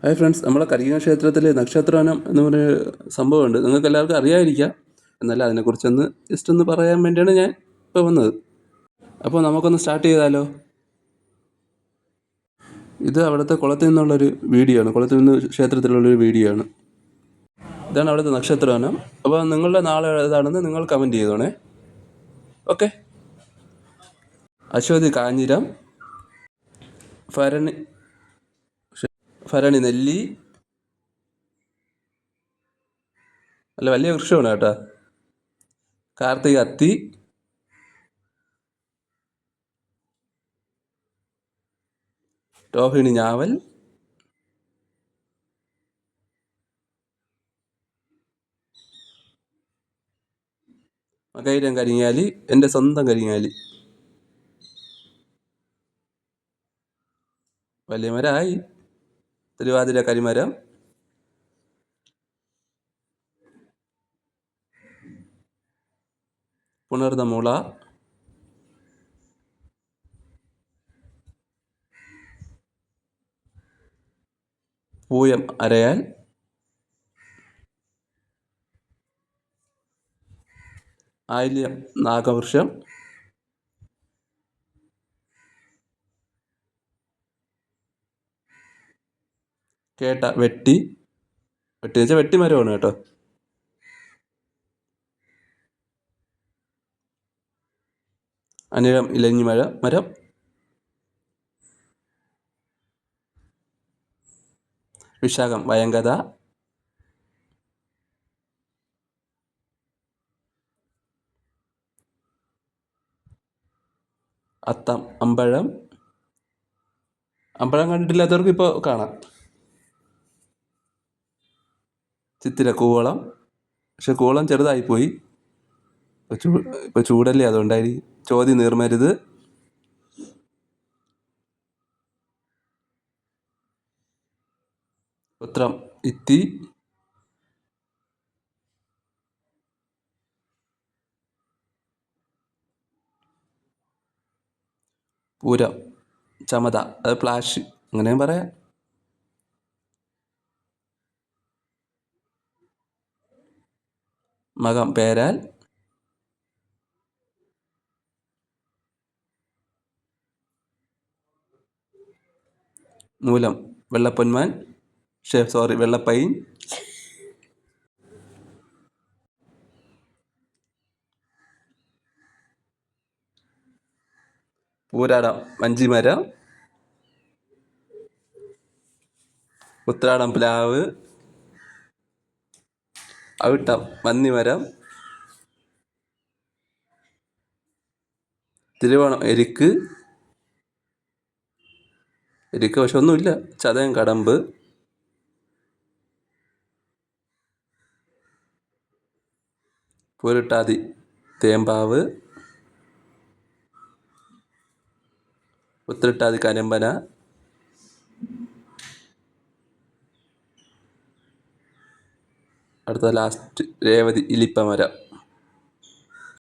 Hi friends, നമ്മളെ കരിങ്ങ ക്ഷേത്രത്തിൽ നക്ഷത്രവനം എന്ന് പറഞ്ഞ സംഭവമുണ്ട്. നിങ്ങൾക്ക് എല്ലാവർക്കും അറിയാതിരിക്കാം, എന്നല്ല അതിനെക്കുറിച്ചൊന്ന് ജസ്റ്റ് ഒന്ന് പറയാൻ വേണ്ടിയാണ് ഞാൻ ഇപ്പോൾ വന്നത്. അപ്പോൾ നമുക്കൊന്ന് സ്റ്റാർട്ട് ചെയ്താലോ? ഇത് അവിടുത്തെ കുളത്തിൽ നിന്നുള്ളൊരു വീഡിയോ ആണ്. കുളത്തിൽ നിന്ന് ക്ഷേത്രത്തിലുള്ളൊരു വീഡിയോ ആണ്. ഇതാണ് അവിടുത്തെ നക്ഷത്രവനം. അപ്പോൾ നിങ്ങളുടെ നാളെ ഏതാണെന്ന് നിങ്ങൾ കമൻറ്റ് ചെയ്തോണേ. ഓക്കെ. അശ്വതി കാഞ്ഞിരം, ഭരണി ഭരണി നെല്ലി. അല്ല, വലിയ വൃക്ഷമാണ് കേട്ടോ. കാർത്തിക അത്തി, രോഹിണി ഞാവൽ, മകൈരം കരിങ്ങാലി, എൻ്റെ സ്വന്തം കരിങ്ങാലി. വലിയ മരമായി. തിരുവാതിര കരിമരം, പുണർന്ന മുള, പൂയം അരയാൽ, ആയില്യം നാഗവൃക്ഷം, കേട്ട വെട്ടി. വെട്ടി വെച്ചാൽ വെട്ടിമരമാണ് കേട്ടോ. അനിഴം ഇലഞ്ഞി മരം, വിശാഖം വയങ്കത, അത്തം അമ്പഴം. അമ്പഴം കണ്ടിട്ടില്ലാത്തവർക്ക് ഇപ്പോൾ കാണാം. ചിത്തിര കൂവളം, പക്ഷെ കൂവളം ചെറുതായിപ്പോയി. ഇപ്പോൾ ചൂടല്ലേ, അതുകൊണ്ടായിരിക്കും. ചോതി നീർമരുത്, ഉത്രം ഇത്തി, പൂരം ചമത, അത് പ്ലാഷ്, അങ്ങനെയും പറയാം. മകം പേരാൽ, മൂലം വെള്ളപ്പൊന്മാൻ, വെള്ളപ്പൈൻ, പൂരാടം വഞ്ചിമരം, ഉത്രാടം പ്ലാവ്, അവിട്ടം മന്നിമരം, തിരുവോണം എരിക്ക് പക്ഷെ ഒന്നുമില്ല. ചതയം കടമ്പ്, പൂരിട്ടാതി തേമ്പാവ്, ഉത്രട്ടാതി കരമ്പന, അടുത്ത ലാസ്റ്റ് രേവതി ഇലിപ്പമരം.